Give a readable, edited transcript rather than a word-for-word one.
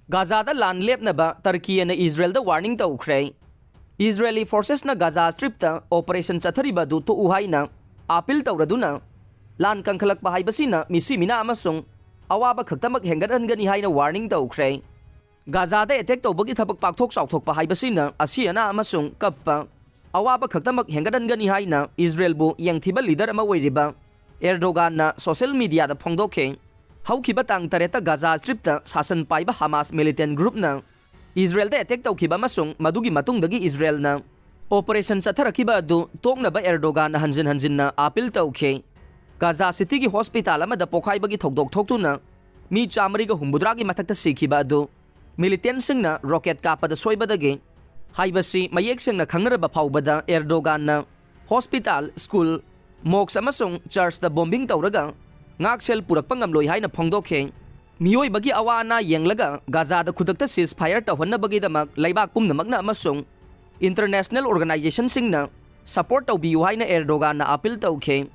Gaza lan lepnaba Turkey na Israel da warning taukhre. Israeli forces na Gaza Strip ta operation chathariba du tuuhay na apil tauraduna lan kangkhalak bahay basina misimina amasung awaba khaktamak henggadan-gani hay na warning taukhre. Gaza da attack tawbagi thabak pakthok sauthok bahay basina asiana amasung kappa awaba khaktamak henggadan-gani hay na Israel bu yangthiba leader ama oiriba Erdogan na social media da phongdokhe. Haukiba tang tareta Gaza Strip ta sasan paiba Hamas militant group na Israel da attack tawkiba masung madugi matungdagi Israel na operation chatharakiba du toknaba Erdogan na hanjin na apil tawkhe. Gaza City gi hospital amada pokhaibagi thokdok thoktuna mi chamari ga humbudragi mathakta sikhiba du militant sing na rocket kapada soibadagi haibasi mayek sing na khangnaraba phawbada Erdogan na hospital school mosque amasung church da bombing tawraga ngaksel purakpa ngamloi haina phongdokhe. Miyoi bagi awana yenglaga Gaza da khudakta ceasefire tawhannabagi damak laibak pumnamakna amasung international organization sing na support tawbiyu haina Erdogan na apil tawkhe.